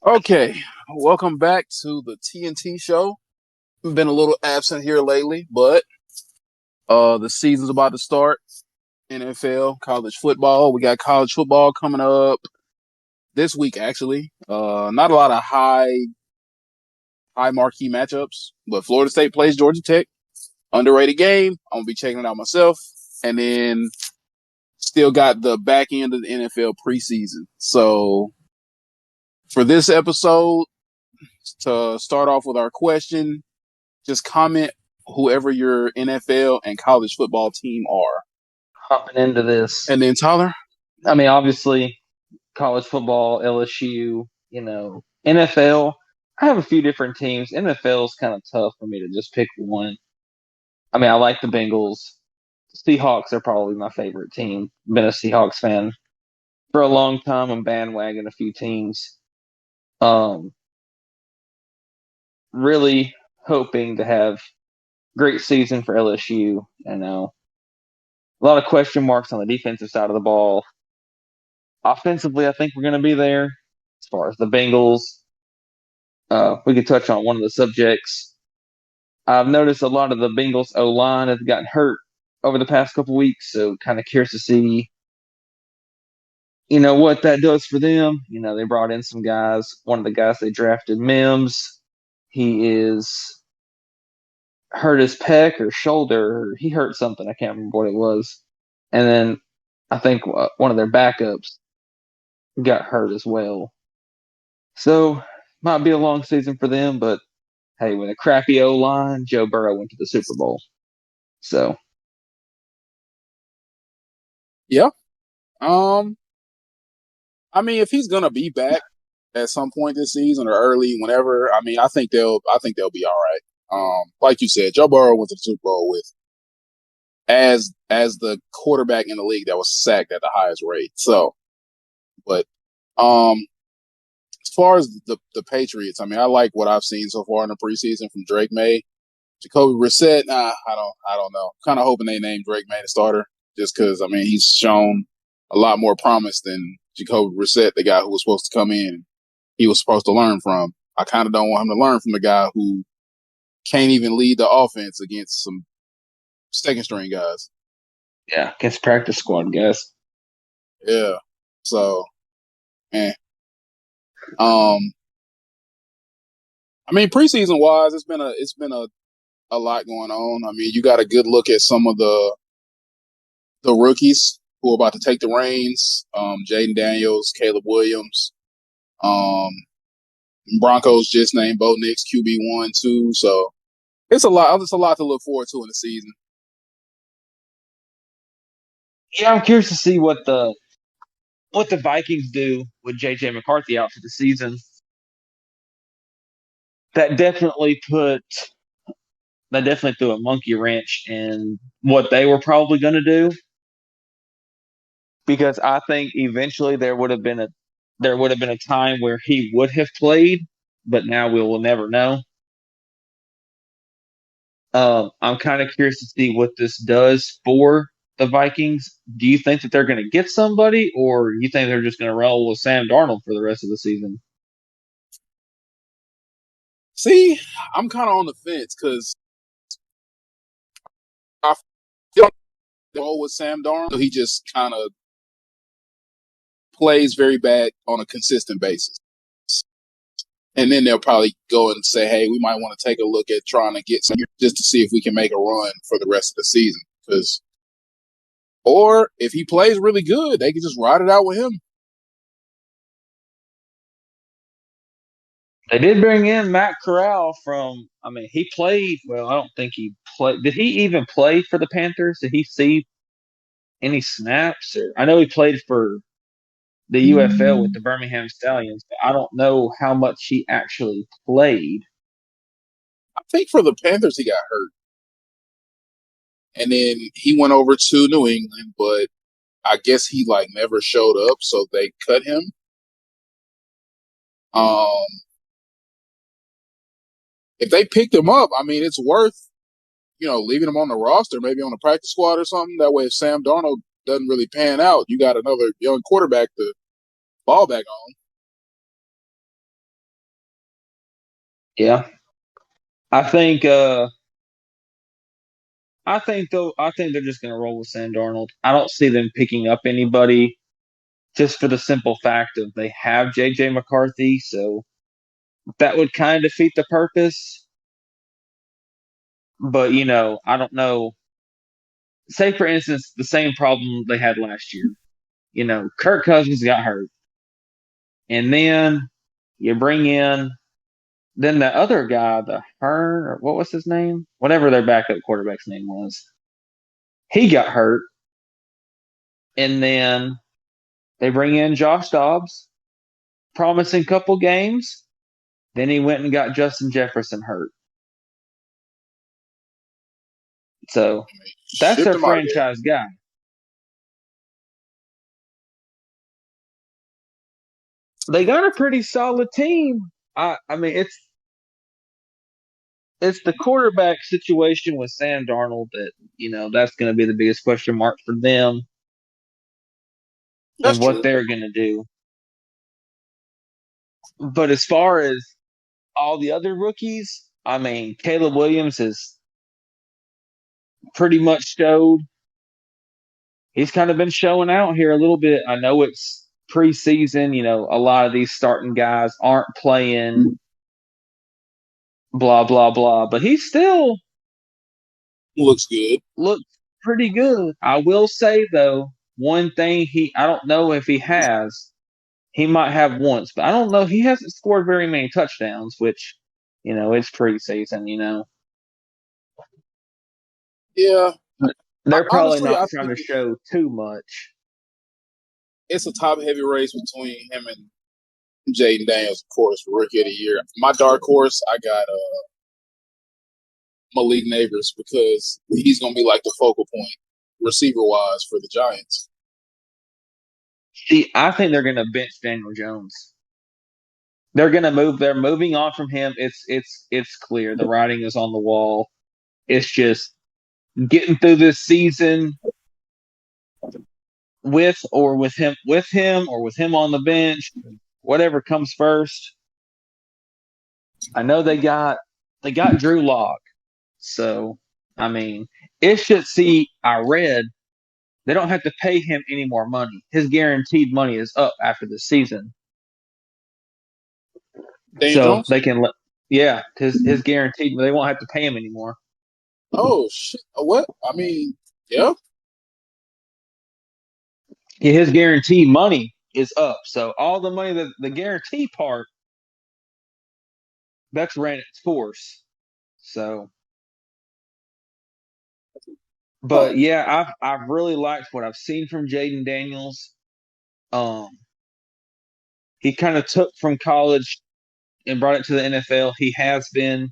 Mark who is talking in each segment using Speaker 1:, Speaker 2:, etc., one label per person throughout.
Speaker 1: Okay, welcome back to the TNT show. Been a little absent here lately, but the season's about to start. NFL, college football. We got college football coming up this week actually. Not a lot of high marquee matchups, but Florida State plays Georgia Tech. Underrated game. I'm gonna be checking it out myself. And then still got the back end of the NFL preseason. So for this episode, to start off with our question, just comment whoever your NFL and college football team are.
Speaker 2: Hopping into this.
Speaker 1: And then Tyler,
Speaker 2: Obviously, college football, LSU, NFL. I have a few different teams. NFL is kind of tough for me to just pick one. I like the Bengals. Seahawks are probably my favorite team. Been a Seahawks fan for a long time. I'm bandwagon a few teams. Um, really hoping to have great season for LSU. I know a lot of question marks on the defensive side of the ball. Offensively, I think we're going to be there. As far as the Bengals, we could touch on one of the subjects. I've noticed a lot of the Bengals O line has gotten hurt over the past couple weeks, so kind of curious to see, what that does for them. They brought in some guys. One of the guys they drafted, Mims, he is hurt his pec or shoulder. Or he hurt something. I can't remember what it was. And then I think one of their backups got hurt as well. So might be a long season for them, but hey, with a crappy O line, Joe Burrow went to the Super Bowl. So
Speaker 1: yeah. Um, if he's gonna be back at some point this season or early, whenever, I think they'll be all right. Like you said, Joe Burrow went to the Super Bowl with as the quarterback in the league that was sacked at the highest rate. So, but um, as far as the Patriots, I like what I've seen so far in the preseason from Drake May. Jacoby Brissett, I don't know. Kind of hoping they name Drake May the starter, just because he's shown a lot more promise than Jacoby Brissett, the guy who was supposed to come in. He was supposed to learn from. I kind of don't want him to learn from the guy who can't even lead the offense against some second string guys.
Speaker 2: yeah, against practice squad guys.
Speaker 1: Yeah. So, eh. Um, preseason wise, it's been a lot going on. You got a good look at some of the rookies who are about to take the reins. Jaden Daniels, Caleb Williams. Um, Broncos just named Bo Nix QB1 too. So it's a lot. It's a lot to look forward to in the season.
Speaker 2: Yeah, I'm curious to see what the Vikings do with JJ McCarthy out for the season. That definitely put that definitely threw a monkey wrench in what they were probably going to do because I think eventually there would have been a time where he would have played, but now we will never know. I'm kind of curious to see what this does for the Vikings. Do you think that they're going to get somebody, or you think they're just going to roll with Sam Darnold for the rest of the season?
Speaker 1: See, I'm kind of on the fence because I feel like the role with Sam Darnold, he just kind of plays very bad on a consistent basis. And then they'll probably go and say, hey, we might want to take a look at trying to get some just to see if we can make a run for the rest of the season. Or if he plays really good, they can just ride it out with him.
Speaker 2: They did bring in Matt Corral from. He played. Well, I don't think he played. Did he even play for the Panthers? Did he see any snaps? Or I know he played for the UFL with the Birmingham Stallions, but I don't know how much he actually played.
Speaker 1: I think for the Panthers, he got hurt. And then he went over to New England, but I guess he never showed up, so they cut him. Um, if they picked him up, it's worth leaving him on the roster, maybe on the practice squad or something. That way, if Sam Darnold doesn't really pan out, you got another young quarterback to fall back on.
Speaker 2: Yeah, I think. I think they're just going to roll with Sam Darnold. I don't see them picking up anybody just for the simple fact of they have J.J. McCarthy, so that would kind of defeat the purpose. But I don't know. Say for instance, the same problem they had last year. Kirk Cousins got hurt, and then you bring in then the other guy, the Hearn or what was his name, whatever their backup quarterback's name was. He got hurt, and then they bring in Josh Dobbs, promising couple games. Then he went and got Justin Jefferson hurt. So that's
Speaker 1: Shipped
Speaker 2: their
Speaker 1: him out of there.
Speaker 2: franchise guy. They got a pretty solid team. I mean, it's the quarterback situation with Sam Darnold that that's going to be the biggest question mark for them
Speaker 1: That's
Speaker 2: and what
Speaker 1: true.
Speaker 2: they're going to do. But as far as all the other rookies, I mean, Caleb Williams has pretty much showed he's kind of been showing out here a little bit. I know it's preseason, a lot of these starting guys aren't playing, blah blah blah, but he still
Speaker 1: Looks good.
Speaker 2: looks pretty good. I will say though, one thing I don't know if he has, he might have once, but I don't know. He hasn't scored very many touchdowns, which it's preseason.
Speaker 1: Yeah.
Speaker 2: They're probably
Speaker 1: Honestly,
Speaker 2: not
Speaker 1: I
Speaker 2: trying
Speaker 1: think
Speaker 2: to show too much.
Speaker 1: it's a top heavy race between him and Jaden Daniels, of course, for rookie of the year. My dark horse, I got Malik Neighbors because he's going to be like the focal point receiver wise for the Giants.
Speaker 2: See, I think they're going to bench Daniel Jones. They're going to move. They're moving on from him. It's clear. The writing is on the wall. It's just getting through this season with him on the bench, whatever comes first. I know they got Drew Lock, so I mean, it should see. I read they don't have to pay him any more money. His guaranteed money is up after the season,
Speaker 1: Daniel
Speaker 2: so
Speaker 1: Jones?
Speaker 2: they can let. Yeah, his guaranteed. They won't have to pay him anymore.
Speaker 1: Oh, shit. What? I mean, yeah.
Speaker 2: Yeah, his guaranteed money is up, so all the money that the guarantee part that's ran its course. So,
Speaker 1: Huh.
Speaker 2: but yeah, I've really liked what I've seen from Jaden Daniels. Um, he kind of took from college and brought it to the NFL. He has been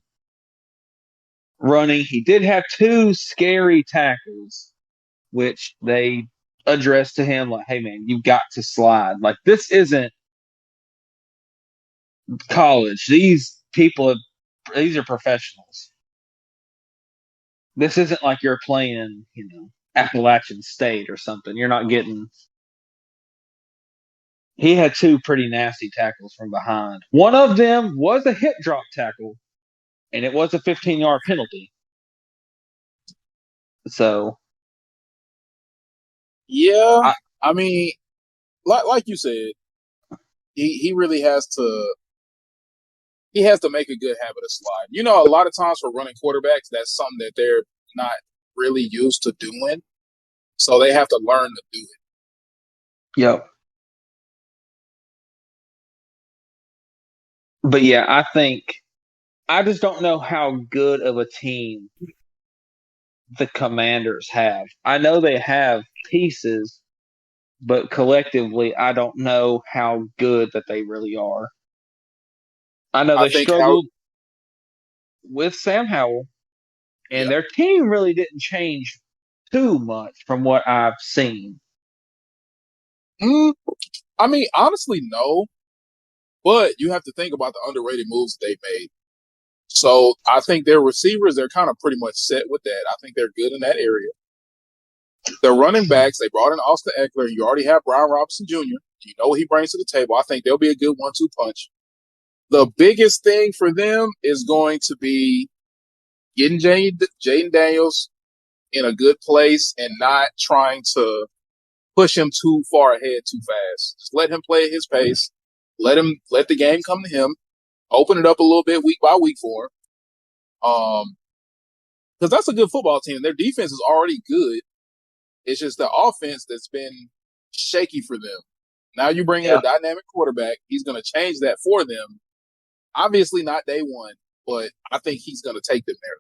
Speaker 2: running. He did have two scary tackles, which they addressed to him like, "Hey man, you've got to slide. Like this isn't college. These are professionals. This isn't like you're playing, Appalachian State or something. You're not getting." He had two pretty nasty tackles from behind. One of them was a hip drop tackle, and it was a 15-yard penalty. So,
Speaker 1: Yeah.
Speaker 2: I,
Speaker 1: I mean, like you said, he really has to make a good habit of slide. A lot of times for running quarterbacks, that's something that they're not really used to doing. So they have to learn to do it.
Speaker 2: yep. But yeah, I just don't know how good of a team the Commanders have. I know they have pieces, but collectively, I don't know how good that they really are. I know
Speaker 1: I
Speaker 2: they
Speaker 1: think how
Speaker 2: struggled with Sam Howell, and
Speaker 1: yeah.
Speaker 2: their team really didn't change too much from what I've seen.
Speaker 1: Mm, I mean, honestly, no. But you have to think about the underrated moves they made. So I think their receivers, they're kind of pretty much set with that. I think they're good in that area. The running backs, they brought in Austin Eckler. You already have Brian Robinson Jr. You know what he brings to the table. I think they'll be a good 1-2 punch. The biggest thing for them is going to be getting Jaden Daniels in a good place and not trying to push him too far ahead too fast. Just let him play at his pace. Let the game come to him. Open it up a little bit week by week for him. Because that's a good football team. Their defense is already good. It's just the offense that's been shaky for them. Now you bring in a dynamic quarterback. He's going to change that for them. Obviously not day one, but I think he's going to take them there.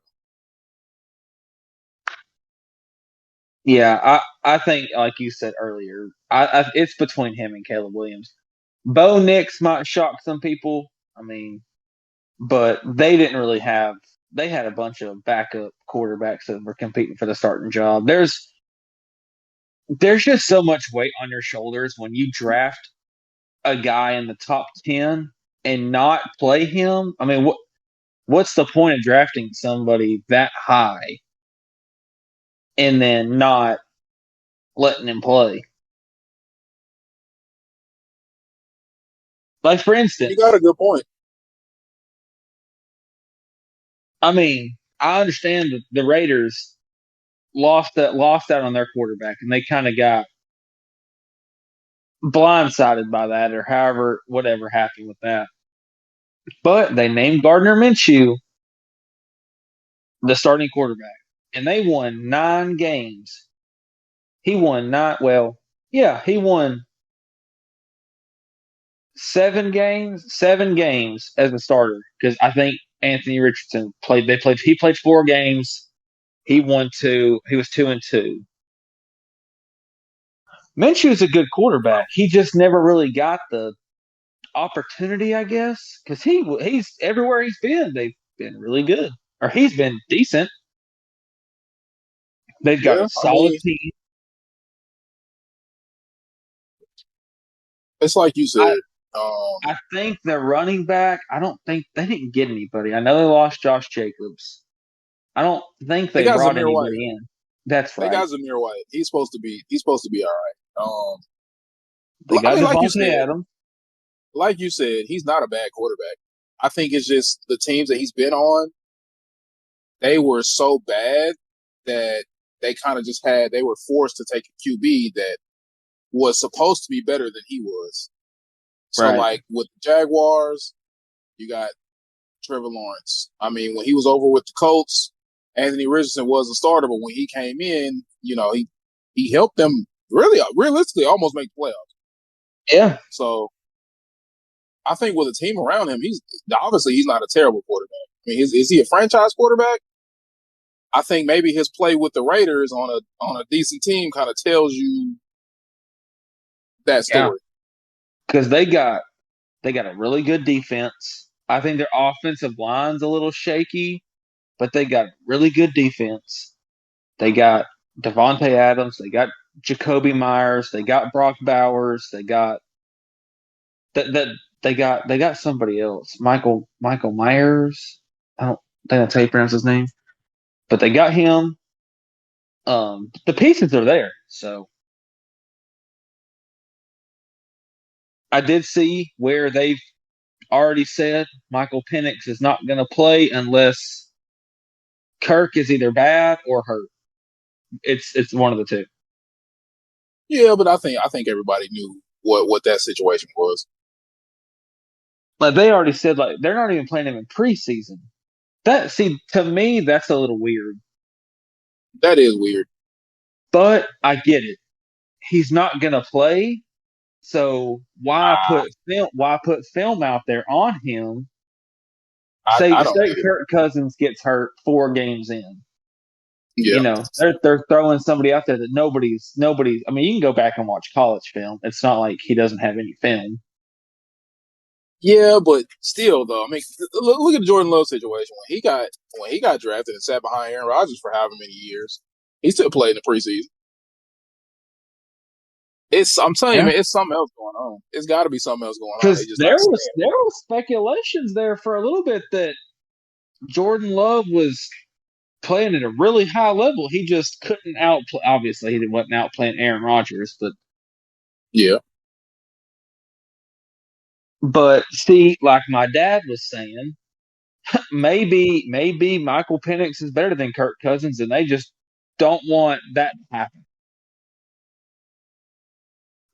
Speaker 2: Yeah, I think, like you said earlier, it's between him and Caleb Williams. Bo Nix might shock some people. I mean, but they didn't really have. They had a bunch of backup quarterbacks that were competing for the starting job. There's just so much weight on your shoulders when you draft a guy in the top 10 and not play him. I mean, what's the point of drafting somebody that high and then not letting him play? Like, for
Speaker 1: You got
Speaker 2: instance,
Speaker 1: a good point.
Speaker 2: I mean, I understand that the Raiders lost out on their quarterback, and they kind of got blindsided by that, or however, whatever happened with that. But they named Gardner Minshew the starting quarterback, and they won 9 games. He won nine. Well, yeah, he won 7 games as a starter because I think Anthony Richardson played. He played 4 games. He won 2. He was 2-2. Minshew's a good quarterback. He just never really got the opportunity, I guess, because he's everywhere he's been. They've been really good, or he's been decent. They've got
Speaker 1: Yeah,
Speaker 2: a
Speaker 1: I
Speaker 2: solid
Speaker 1: mean,
Speaker 2: team.
Speaker 1: it's like you
Speaker 2: I
Speaker 1: said.
Speaker 2: I think the running back. I don't think they didn't get anybody. I know they lost Josh Jacobs. I don't think
Speaker 1: They
Speaker 2: they
Speaker 1: got
Speaker 2: brought
Speaker 1: Zamir White.
Speaker 2: anybody in. That's
Speaker 1: They
Speaker 2: right.
Speaker 1: got Zamir White. He's supposed to be all right.
Speaker 2: They
Speaker 1: I
Speaker 2: got
Speaker 1: mean,
Speaker 2: Devontae Adams.
Speaker 1: like you said, he's not a bad quarterback. I think it's just the teams that he's been on. They were so bad that they were forced to take a QB that was supposed to be better than he was. So
Speaker 2: Right.
Speaker 1: like with the Jaguars, you got Trevor Lawrence. I mean, when he was over with the Colts, Anthony Richardson was a starter, but when he came in, he helped them really realistically almost make the playoffs.
Speaker 2: Yeah.
Speaker 1: So I think with a team around him, he's not a terrible quarterback. I mean, is he a franchise quarterback? I think maybe his play with the Raiders on a decent team kind of tells you that
Speaker 2: Yeah.
Speaker 1: story.
Speaker 2: Because they got a really good defense. I think their offensive line's a little shaky, but they got really good defense. They got Devontae Adams. They got Jacoby Myers. They got Brock Bowers. They got that. They got somebody else. Michael Myers. I don't think that's how you pronounce his name, but they got him. The pieces are there. So I did see where they've already said Michael Penix is not going to play unless Kirk is either bad or hurt. It's one of the two.
Speaker 1: Yeah, but I think everybody knew what that situation was.
Speaker 2: Like they already said, like they're not even playing him in preseason. To me that's a little weird,
Speaker 1: That is weird.
Speaker 2: but I get it. He's not gonna play, so why put film out there on him?
Speaker 1: I
Speaker 2: Say
Speaker 1: don't
Speaker 2: say
Speaker 1: get it.
Speaker 2: Kirk Cousins gets hurt 4 games in.
Speaker 1: Yeah,
Speaker 2: They're throwing somebody out there that nobody's. I mean, you can go back and watch college film. It's not like he doesn't have any film.
Speaker 1: yeah, but still though, I mean, look at the Jordan Love situation when he got drafted and sat behind Aaron Rodgers for however many years. He still played in the preseason. I'm telling you,
Speaker 2: Yeah,
Speaker 1: man, it's something else going on. It's got to be something else going on. They
Speaker 2: because
Speaker 1: just
Speaker 2: there
Speaker 1: not
Speaker 2: was
Speaker 1: saying.
Speaker 2: there was speculations there for a little bit that Jordan Love was playing at a really high level. He just couldn't outplay. Obviously, he wasn't outplaying Aaron Rodgers, but
Speaker 1: Yeah,
Speaker 2: But see, like my dad was saying, maybe Michael Penix is better than Kirk Cousins, and they just don't want that to happen.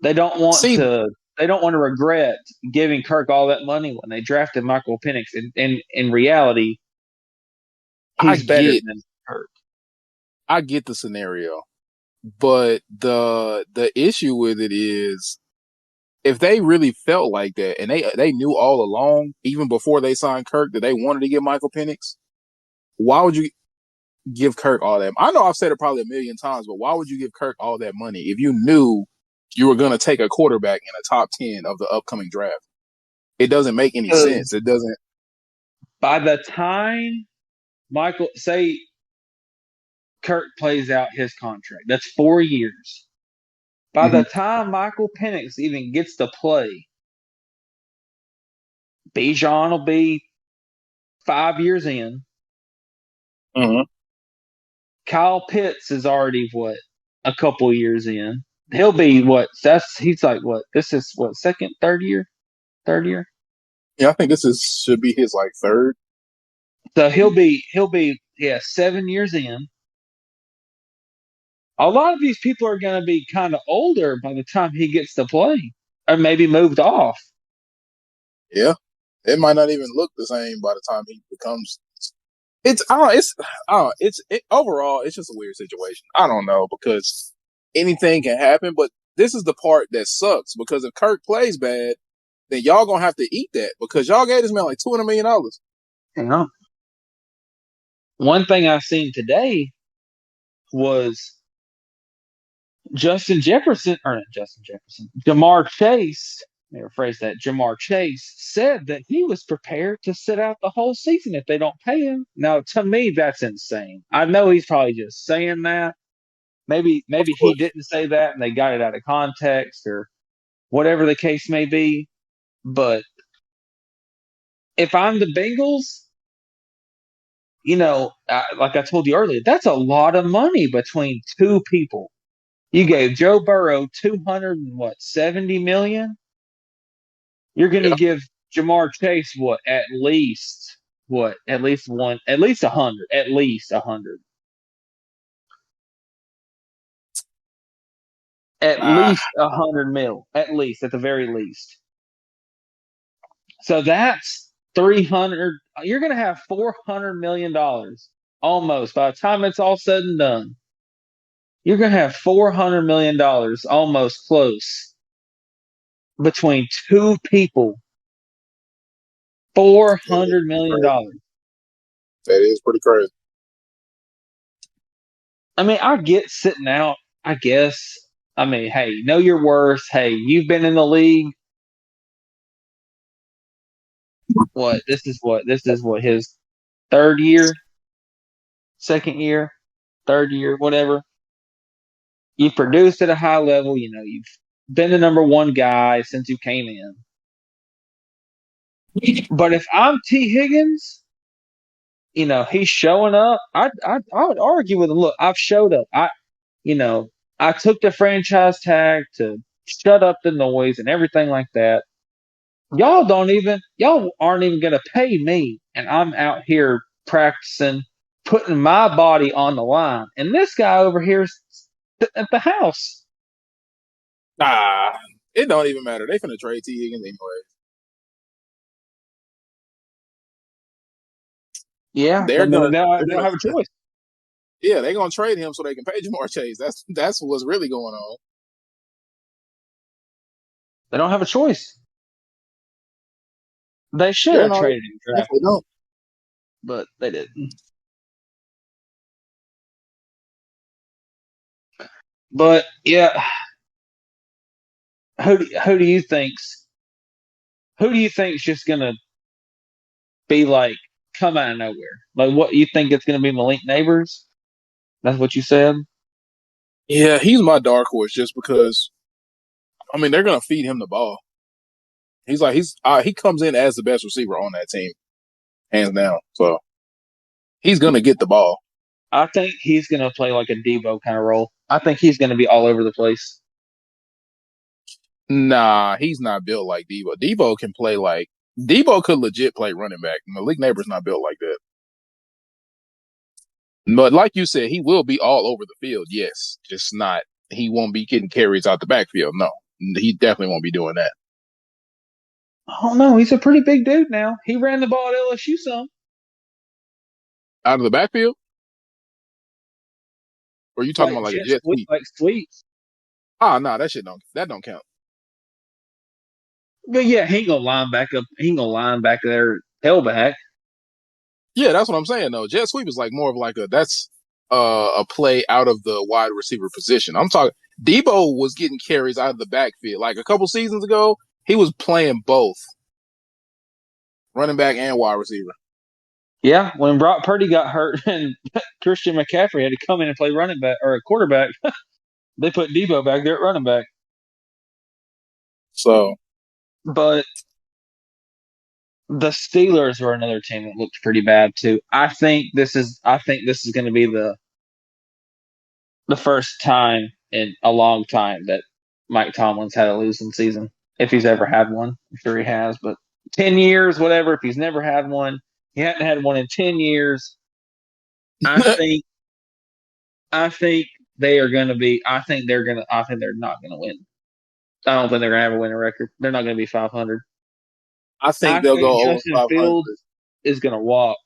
Speaker 2: They don't want
Speaker 1: See,
Speaker 2: to. They don't want to regret giving Kirk all that money when they drafted Michael Penix. And in reality,
Speaker 1: I
Speaker 2: he's better
Speaker 1: get,
Speaker 2: than Kirk.
Speaker 1: I get the scenario, but the issue with it is if they really felt like that and they knew all along, even before they signed Kirk, that they wanted to get Michael Penix, why would you give Kirk all that? I know I've said it probably a million times, but why would you give Kirk all that money if you knew you were going to take a quarterback in a top 10 of the upcoming draft? It doesn't make any sense. It doesn't.
Speaker 2: By the time Michael, say Kirk plays out his contract, that's 4 years. By the
Speaker 1: Mhm.
Speaker 2: time Michael Penix even gets to play, Bijan will be 5 years in.
Speaker 1: Mhm.
Speaker 2: Kyle Pitts is already what, a couple years in. He'll be what? He's like what? This is what, second, third year, third year.
Speaker 1: Yeah, I think this is should be his like third.
Speaker 2: So he'll be 7 years in. A lot of these people are going to be kind of older by the time he gets to play, or maybe moved off.
Speaker 1: Yeah, it might not even look the same by the time he becomes. It's I don't know, it's I don't know, overall it's just a weird situation. I don't know because anything can happen, but this is the part that sucks because if Kirk plays bad, then y'all gonna have to eat that because y'all gave this man like $200 million.
Speaker 2: You know, one thing I seen today was Justin Jefferson, or not Justin Jefferson, Jamar Chase. Let me rephrase that. Jamar Chase said that he was prepared to sit out the whole season if they don't pay him. Now, to me, that's insane. I know he's probably just saying that.
Speaker 1: Of
Speaker 2: Maybe he
Speaker 1: course.
Speaker 2: didn't say that and they got it out of context or whatever the case may be. But if I'm the Bengals, like I told you earlier, that's a lot of money between two people. You gave Joe Burrow 270 million. You're going to
Speaker 1: Yeah.
Speaker 2: give Jamar Chase at least one, at least 100, at least 100, at
Speaker 1: Ah,
Speaker 2: least 100 mil, at least at the very least. So that's 300. You're going to have $400 million almost by the time it's all said and done. You're going to have $400 million almost close between two people. four
Speaker 1: it is
Speaker 2: hundred
Speaker 1: pretty
Speaker 2: million
Speaker 1: crazy.
Speaker 2: dollars.
Speaker 1: That is pretty crazy.
Speaker 2: I mean, I get sitting out. I guess. I mean, hey, know your worth. Hey, you've been in the league. What? This is what his third year, second year, third year, whatever. You've produced at a high level. You've been the number one guy since you came in. But if I'm T. Higgins, he's showing up. I would argue with him. Look, I've showed up. You know, I took the franchise tag to shut up the noise and everything like that. Y'all aren't even going to pay me. And I'm out here practicing, putting my body on the line. And this guy over here is at the house.
Speaker 1: Ah, it don't even matter. They finna trade T Higgins anyway.
Speaker 2: Yeah,
Speaker 1: They're
Speaker 2: then they
Speaker 1: gonna,
Speaker 2: don't,
Speaker 1: they're
Speaker 2: they don't
Speaker 1: gonna,
Speaker 2: have a choice.
Speaker 1: yeah, they're gonna trade him so they can pay Jamar Chase. That's what's really going on.
Speaker 2: They don't have a choice. They should
Speaker 1: They're
Speaker 2: have
Speaker 1: not.
Speaker 2: traded him,
Speaker 1: If they
Speaker 2: drafted him,
Speaker 1: don't.
Speaker 2: but they didn't. But yeah, who do you think's just gonna be like come out of nowhere? Like what you think it's gonna be Malik Neighbors? That's what you said.
Speaker 1: Yeah, he's my dark horse just because. I mean, they're gonna feed him the ball. He comes in as the best receiver on that team, hands down. So he's gonna get the ball.
Speaker 2: I think he's gonna play like a Debo kind of role. I think he's gonna be all over the place.
Speaker 1: Nah, he's not built like Debo. Debo can play like Debo could legit play running back. Malik Neighbors not built like that. But like you said, he will be all over the field. Yes, just not. He won't be getting carries out the backfield. No, he definitely won't be doing that
Speaker 2: Oh no, he's a pretty big dude now. He ran the ball at LSU some.
Speaker 1: out of the backfield. Or are you talking
Speaker 2: Like
Speaker 1: about like a
Speaker 2: jet
Speaker 1: jet
Speaker 2: sweep,
Speaker 1: sweep?
Speaker 2: like sweeps.
Speaker 1: Ah, no, that don't count.
Speaker 2: But yeah, he ain't gonna line back up. He ain't gonna line back there tailback.
Speaker 1: Yeah, that's what I'm saying though. Jet sweep is like more of like that's a play out of the wide receiver position. I'm talking Debo was getting carries out of the backfield. Like a couple seasons ago, he was playing both running back and wide receiver.
Speaker 2: Yeah, when Brock Purdy got hurt and Christian McCaffrey had to come in and play running back or a quarterback, they put Debo back there at running back.
Speaker 1: So
Speaker 2: But the Steelers were another team that looked pretty bad too. I think this is going to be the first time in a long time that Mike Tomlin's had a losing season. If he's ever had one, I'm sure he has. But 10 years, whatever. If he's never had one, he hadn't had one in 10 years. I think I think they are going to be. I think they're going to. I think they're not going to win. I don't think they're going to have a winning record. They're not going to be 500.
Speaker 1: I think
Speaker 2: I
Speaker 1: they'll
Speaker 2: think
Speaker 1: go over
Speaker 2: Justin
Speaker 1: 500.
Speaker 2: Fields is going to walk.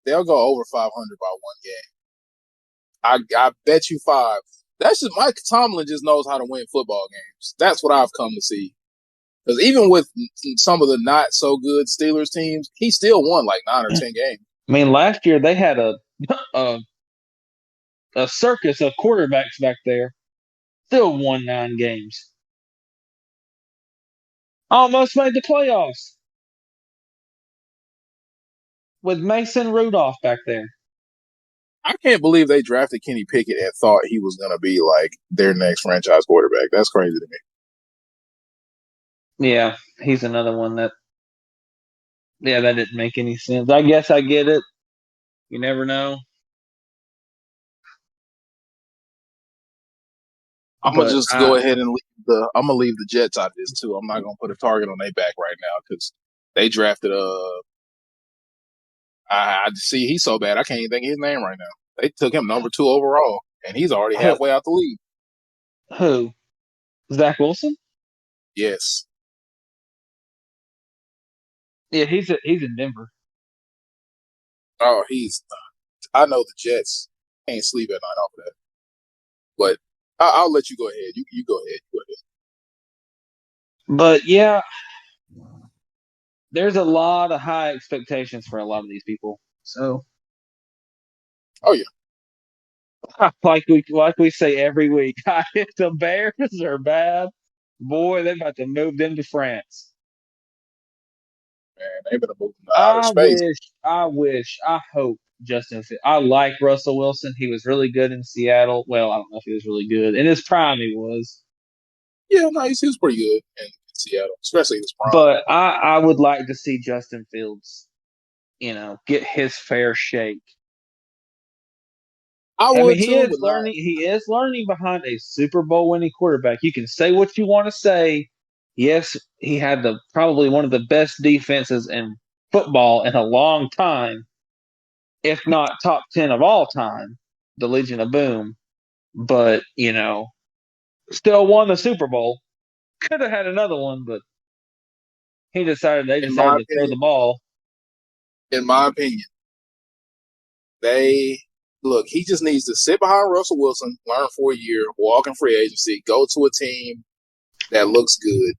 Speaker 1: They'll go over 500 by one game. I bet you five. That's just Mike Tomlin just knows how to win football games. That's what I've come to see. Because even with some of the not so good Steelers teams, he still won like 9 or 10 games.
Speaker 2: I mean, last year they had a a circus of quarterbacks back there. Still won 9 games. Almost made the playoffs with Mason Rudolph back there.
Speaker 1: I can't believe they drafted Kenny Pickett and thought he was going to be like their next franchise quarterback. That's crazy to me.
Speaker 2: Yeah, he's another one that. Yeah, that didn't make any sense. I guess I get it. You never know,
Speaker 1: I'm gonna
Speaker 2: but
Speaker 1: just go ahead and leave the. I'm gonna leave the Jets out of this too. I'm not gonna put a target on their back right now because they drafted I see he's so bad I can't even think of his name right now. They took him number 2 overall, and he's already
Speaker 2: who,
Speaker 1: halfway out the league.
Speaker 2: who? Zach Wilson?
Speaker 1: Yes.
Speaker 2: Yeah, he's in Denver.
Speaker 1: Oh, I know the Jets can't sleep at night off of that. But I'll let you go ahead. You go ahead. You go ahead.
Speaker 2: But yeah, there's a lot of high expectations for a lot of these people. So,
Speaker 1: Oh yeah,
Speaker 2: like we say every week, if the Bears are bad, boy, they're about to move them to France.
Speaker 1: man. They've been moving to outer space.
Speaker 2: I hope Justin. I like Russell Wilson. He was really good in Seattle. Well, I don't know if he was really good in his prime. He was,
Speaker 1: Yeah, no, he was pretty good in Seattle, especially in his prime.
Speaker 2: but I would like to see Justin Fields, get his fair shake.
Speaker 1: I
Speaker 2: I mean,
Speaker 1: would
Speaker 2: he
Speaker 1: too,
Speaker 2: is
Speaker 1: but not.
Speaker 2: learning. He is learning behind a Super Bowl winning quarterback. You can say what you want to say. Yes, he had probably one of the best defenses in football in a long time, if not top 10 of all time, the Legion of Boom. But still won the Super Bowl. Could have had another one, but they
Speaker 1: In
Speaker 2: decided
Speaker 1: my
Speaker 2: to throw the
Speaker 1: opinion,
Speaker 2: ball.
Speaker 1: in my opinion, they look. He just needs to sit behind Russell Wilson, learn for a year, walk in free agency, go to a team that looks good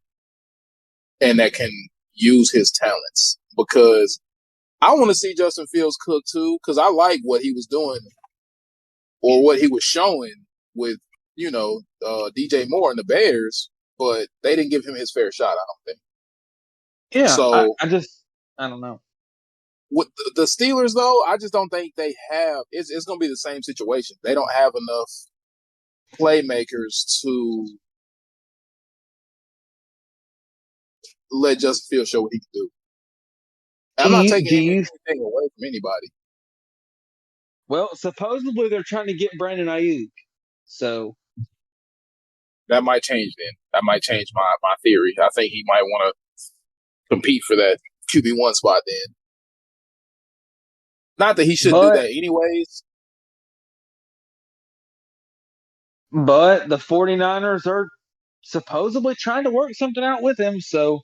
Speaker 1: and that can use his talents. Because I want to see Justin Fields cook too, because I like what he was doing or what he was showing with, DJ Moore and the Bears, but they didn't give him his fair shot, I don't think.
Speaker 2: Yeah,
Speaker 1: So
Speaker 2: I don't know.
Speaker 1: with the Steelers, though, I just don't think they have. It's going to be the same situation. They don't have enough playmakers to let Justin Fields show what he can do. I'm not taking
Speaker 2: Do you
Speaker 1: anything away from anybody.
Speaker 2: Well, supposedly they're trying to get Brandon Ayuk. So
Speaker 1: that might change then. That might change my theory. I think he might want to compete for that QB1 spot then. Not that he shouldn't do
Speaker 2: But
Speaker 1: that anyways.
Speaker 2: but the 49ers are supposedly trying to work something out with him. So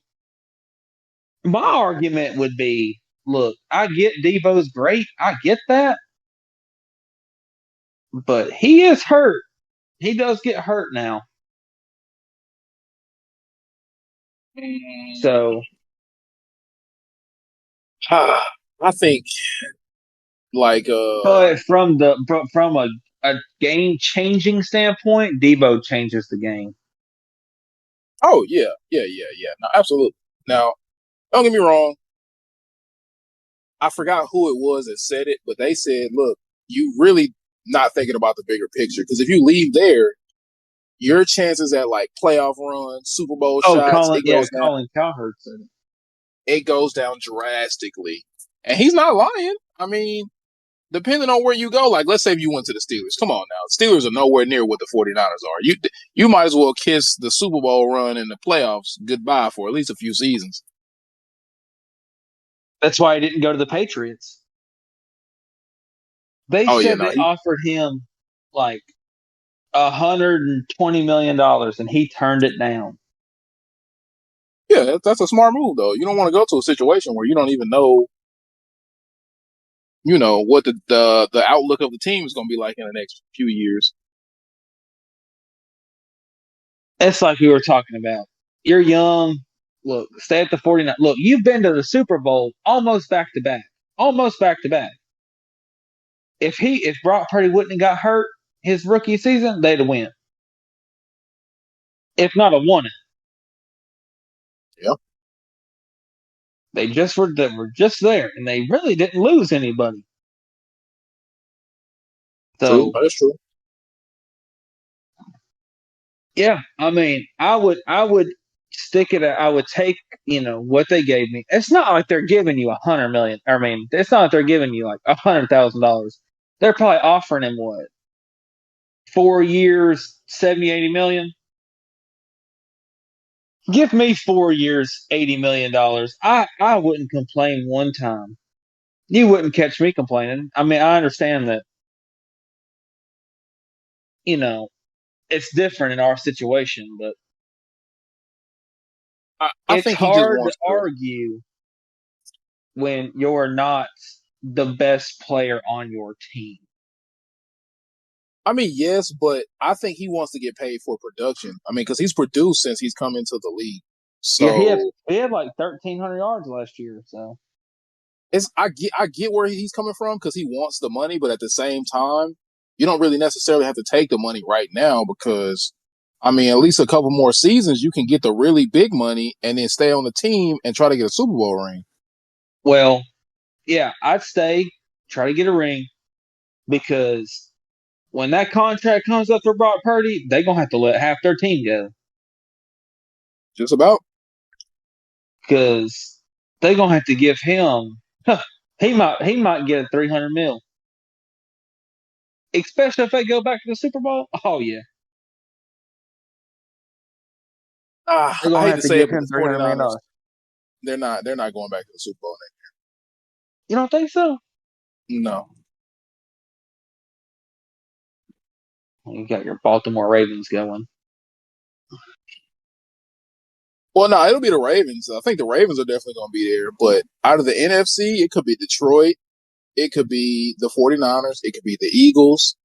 Speaker 2: my argument would be, look, I get Debo's great. I get that. But he is hurt. He does get hurt now. So
Speaker 1: I think like
Speaker 2: but from a game changing standpoint, Debo changes the game.
Speaker 1: oh yeah. No, absolutely. Now, don't get me wrong. I forgot who it was that said it, but they said, look, you really not thinking about the bigger picture. Because if you leave there, your chances at like playoff runs, Super Bowl
Speaker 2: Oh,
Speaker 1: shots,
Speaker 2: Colin Cowherd said it.
Speaker 1: it goes down drastically. And he's not lying. I mean, depending on where you go, like let's say if you went to the Steelers, come on now, Steelers are nowhere near what the 49ers are. You might as well kiss the Super Bowl run in the playoffs goodbye for at least a few seasons.
Speaker 2: That's why he didn't go to the Patriots. They
Speaker 1: Oh yeah,
Speaker 2: said
Speaker 1: no,
Speaker 2: they offered him like $120 million, and he turned it down.
Speaker 1: yeah, that's a smart move though. You don't want to go to a situation where you don't even know, what the outlook of the team is going to be like in the next few years.
Speaker 2: It's like we were talking about. You're young. Look, stay at the 49. Look, you've been to the Super Bowl almost back to back. Almost back to back. If Brock Purdy wouldn't have got hurt his rookie season, they'd have won. If not, have won it.
Speaker 1: Yeah,
Speaker 2: They were just there, and they really didn't lose anybody.
Speaker 1: true.
Speaker 2: So
Speaker 1: That's true.
Speaker 2: yeah, I mean, I would stick it. I would take what they gave me. It's not like they're giving you 100 million. I mean, it's not like they're giving you like $100,000. They're probably offering him what 4 years, 70, 80 million. Give me 4 years, $80 million. I wouldn't complain one time. You wouldn't catch me complaining. I mean, I understand that you know it's different in our situation, but
Speaker 1: I
Speaker 2: it's
Speaker 1: think he just
Speaker 2: hard to
Speaker 1: wants to.
Speaker 2: argue when you're not the best player on your team.
Speaker 1: I mean, yes, but I think he wants to get paid for production. I mean, because he's produced since he's come into the league.
Speaker 2: Yeah,
Speaker 1: So
Speaker 2: he had like 1,300 yards last year. So
Speaker 1: I get where he's coming from because he wants the money, but at the same time, you don't really necessarily have to take the money right now because, I mean, at least a couple more seasons you can get the really big money and then stay on the team and try to get a Super Bowl ring.
Speaker 2: well, yeah, I'd stay, try to get a ring because when that contract comes up for Brock Purdy, they're gonna have to let half their team go
Speaker 1: Just about.
Speaker 2: because they're gonna have to give him. He might get a 300 mil, especially if they go back to the Super Bowl. Oh yeah, they're
Speaker 1: I
Speaker 2: gonna
Speaker 1: hate
Speaker 2: have
Speaker 1: to
Speaker 2: to
Speaker 1: say it,
Speaker 2: give
Speaker 1: but
Speaker 2: him
Speaker 1: the
Speaker 2: 300 million
Speaker 1: 49ers,
Speaker 2: dollars.
Speaker 1: they're not going back to the Super Bowl
Speaker 2: You don't think so?
Speaker 1: next year. No.
Speaker 2: You got your Baltimore Ravens going.
Speaker 1: Well, no, it'll be the Ravens. I think the Ravens are definitely going to be there. But out of the NFC, it could be Detroit. It could be the 49ers. It could be the Eagles.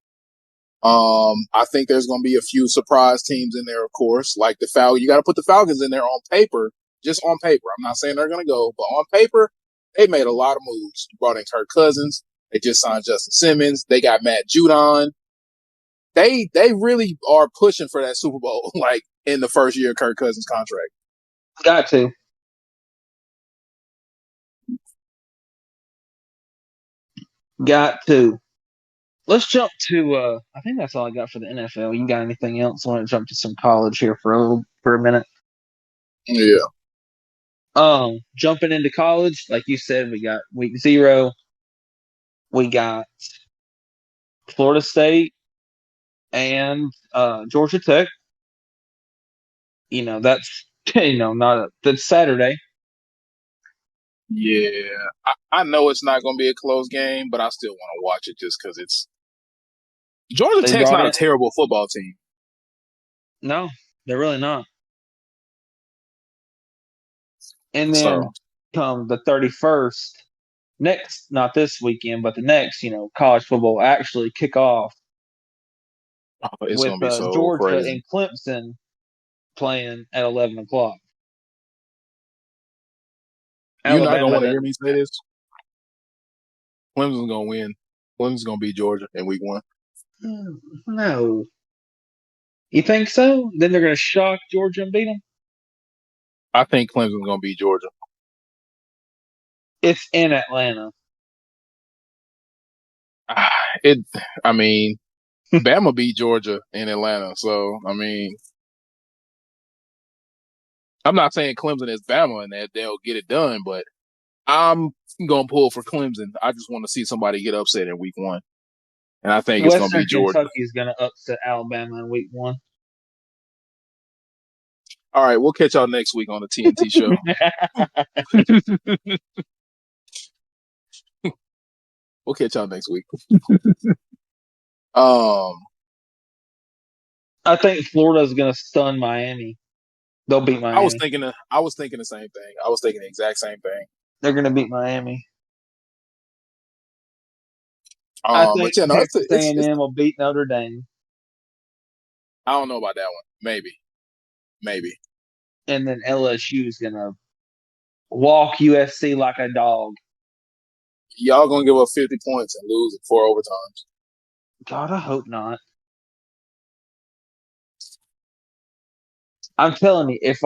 Speaker 1: I think there's going to be a few surprise teams in there, of course, like the Falcons. You got to put the Falcons in there on paper, just on paper. I'm not saying they're going to go, but on paper, they made a lot of moves. Brought in Kirk Cousins. They just signed Justin Simmons. They got Matt Judon. They really are pushing for that Super Bowl, like in the first year of Kirk Cousins' contract.
Speaker 2: Got to. Got to. Let's jump to. I think that's all I got for the NFL. You got anything else? I want to jump to some college here for a minute.
Speaker 1: Yeah.
Speaker 2: Jumping into college, like you said, we got week 0. We got Florida State and Georgia Tech. That's not that's Saturday.
Speaker 1: Yeah, I know it's not going to be a close game, but I still want to watch it just because it's Georgia
Speaker 2: They
Speaker 1: Tech's
Speaker 2: brought
Speaker 1: not a
Speaker 2: in
Speaker 1: terrible football team.
Speaker 2: no, they're really not. And then
Speaker 1: So
Speaker 2: come the 31st, next, not this weekend, but the next, college football will actually kick off
Speaker 1: it's
Speaker 2: with
Speaker 1: going to be so
Speaker 2: Georgia
Speaker 1: crazy.
Speaker 2: and Clemson playing at 11 o'clock.
Speaker 1: You're not going to
Speaker 2: Alabama
Speaker 1: want to
Speaker 2: that
Speaker 1: hear me say this. Clemson's going to win. Clemson's going to beat Georgia in week 1.
Speaker 2: no. You think so? Then they're going to shock Georgia and beat them.
Speaker 1: I think Clemson's going to beat Georgia.
Speaker 2: It's in Atlanta.
Speaker 1: It. I mean, Bama beat Georgia in Atlanta, so I mean, I'm not saying Clemson is Bama and that they'll get it done, but I'm gonna pull for Clemson. I just want to see somebody get upset in week 1, and I think it's gonna
Speaker 2: Western
Speaker 1: be Georgia.
Speaker 2: Kentucky is going to upset Alabama in week 1.
Speaker 1: All right, we'll catch y'all next week on the TNT show. We'll catch y'all next week. Um,
Speaker 2: I think Florida's going to stun Miami. They'll beat Miami.
Speaker 1: I was thinking the same thing. I was thinking the exact same thing.
Speaker 2: They're going to beat Miami. I think
Speaker 1: But yeah, no,
Speaker 2: Texas
Speaker 1: it's
Speaker 2: A&M will beat Notre Dame,
Speaker 1: I don't know about that one. Maybe.
Speaker 2: and then LSU is going to walk USC like a dog.
Speaker 1: Y'all gonna give up 50 points and lose in 4 overtimes.
Speaker 2: God, I hope not. I'm telling you, if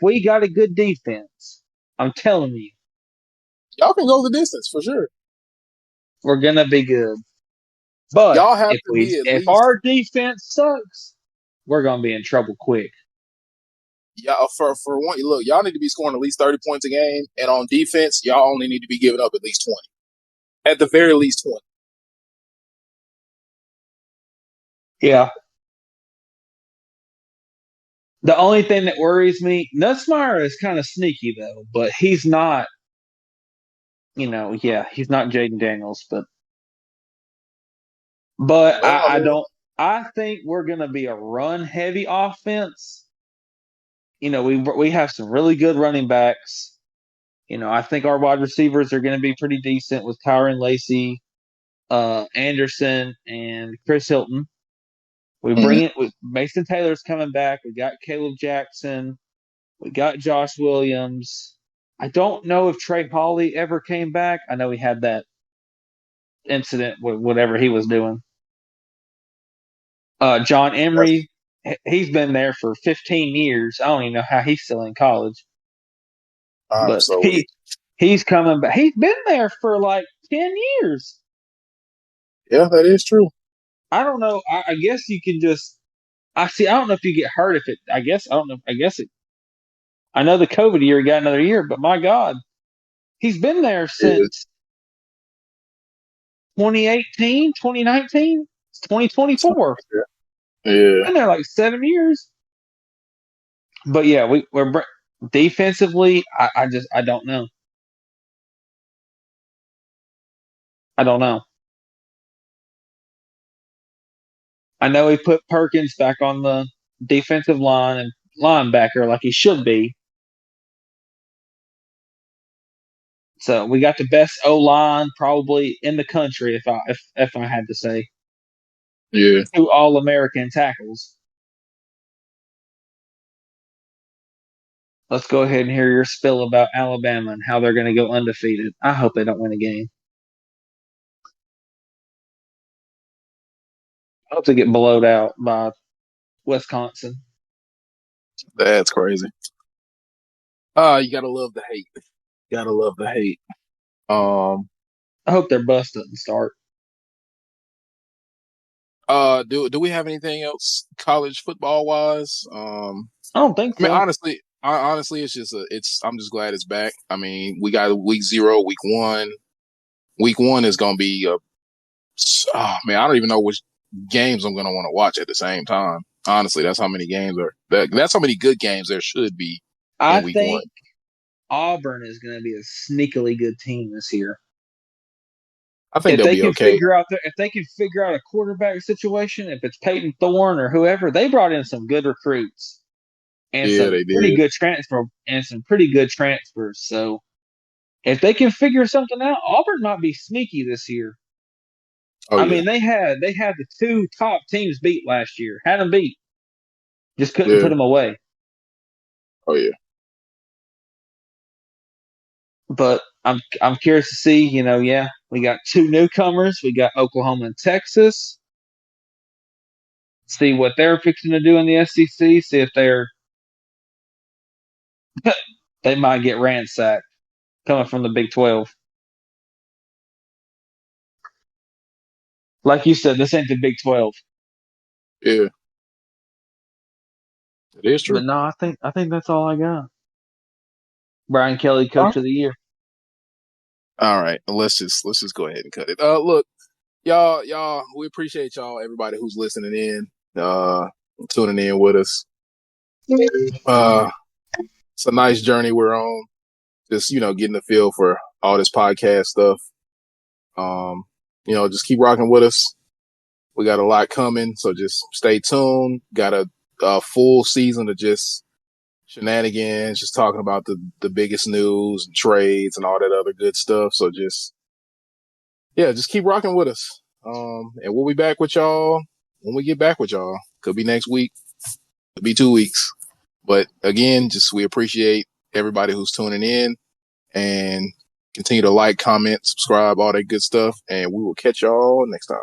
Speaker 2: we got a good defense, I'm telling you,
Speaker 1: Y'all can go the distance for sure.
Speaker 2: we're gonna be good. But
Speaker 1: Y'all have to be at
Speaker 2: if
Speaker 1: least
Speaker 2: our defense sucks, we're gonna be in trouble quick.
Speaker 1: y'all for one. Look, y'all need to be scoring at least 30 points a game, and on defense, y'all only need to be giving up at least 20, at the very least 20.
Speaker 2: Yeah. The only thing that worries me, Nussmeyer is kind of sneaky though, but he's not. He's not Jaden Daniels, but
Speaker 1: Well, I
Speaker 2: I
Speaker 1: mean,
Speaker 2: don't. I think we're gonna be a run heavy offense. We have some really good running backs. I think our wide receivers are going to be pretty decent with Tyron Lacey, Anderson, and Chris Hilton. We bring
Speaker 1: mhm.
Speaker 2: it with Mason Taylor's coming back. We got Caleb Jackson. We got Josh Williams. I don't know if Trey Hawley ever came back. I know he had that incident with whatever he was doing. John Emery, he's been there for 15 years. I don't even know how he's still in college,
Speaker 1: I'm
Speaker 2: but
Speaker 1: so weak.
Speaker 2: he's coming back. He's been there for like 10 years.
Speaker 1: Yeah, that is true.
Speaker 2: I don't know. I guess you can just. I see. I don't know if you get hurt if it. I guess I don't know. I guess it. I know the COVID year he got another year, but my God, he's been there
Speaker 1: Yeah,
Speaker 2: since 2018, 2019, it's
Speaker 1: something
Speaker 2: 2024.
Speaker 1: like that. Yeah,
Speaker 2: Been there like 7 years. But yeah, we're defensively. I don't know. I don't know. I know he put Perkins back on the defensive line and linebacker like he should be. So we got the best O line probably in the country if I had to say.
Speaker 1: yeah.
Speaker 2: 2 All American tackles. Let's go ahead and hear your spill about Alabama and how they're going to go undefeated. I hope they don't win a game. I hope they get blowed out by Wisconsin.
Speaker 1: That's crazy. You gotta love the hate. Gotta love the hate. Um,
Speaker 2: I hope their bus doesn't start.
Speaker 1: do we have anything else college football wise?
Speaker 2: I don't think
Speaker 1: I mean,
Speaker 2: so.
Speaker 1: honestly, it's just I'm just glad it's back. I mean, we got week 0, week 1. Week 1 is gonna be. Oh man, I don't even know which games I'm gonna want to watch at the same time. Honestly, that's how many games are. That's how many good games there should be
Speaker 2: I
Speaker 1: in week one.
Speaker 2: think Auburn is going to be a sneakily good team this year.
Speaker 1: I think they'll be okay.
Speaker 2: If they can figure out a quarterback situation, if it's Peyton Thorne or whoever, they brought in some good recruits and
Speaker 1: Yeah, they did.
Speaker 2: some pretty good transfers. So if they can figure something out, Auburn might be sneaky this year.
Speaker 1: Oh
Speaker 2: I
Speaker 1: yeah,
Speaker 2: mean, they had the two top teams beat last year, had them beat, just couldn't
Speaker 1: yeah.
Speaker 2: put them away.
Speaker 1: Oh yeah.
Speaker 2: But I'm curious to see. Yeah, we got two newcomers. We got Oklahoma and Texas. See what they're fixing to do in the SEC. See if they might get ransacked coming from the Big 12. Like you said, this ain't the Big 12.
Speaker 1: Yeah, it is true.
Speaker 2: But no, I think that's all I got. Brian Kelly,
Speaker 1: All
Speaker 2: Coach of the Year.
Speaker 1: all right. Let's just go ahead and cut it. Look, y'all, we appreciate y'all, everybody who's listening in, tuning in with us. Uh, it's a nice journey we're on. Just getting a feel for all this podcast stuff. Just keep rocking with us. We got a lot coming, so just stay tuned. Got a full season of just shenanigans, just talking about the biggest news and trades and all that other good stuff. So just keep rocking with us. And we'll be back with y'all when we get back with y'all. Could be next week, could be 2 weeks. But again, just we appreciate everybody who's tuning in and continue to like, comment, subscribe, all that good stuff. And we will catch y'all next time.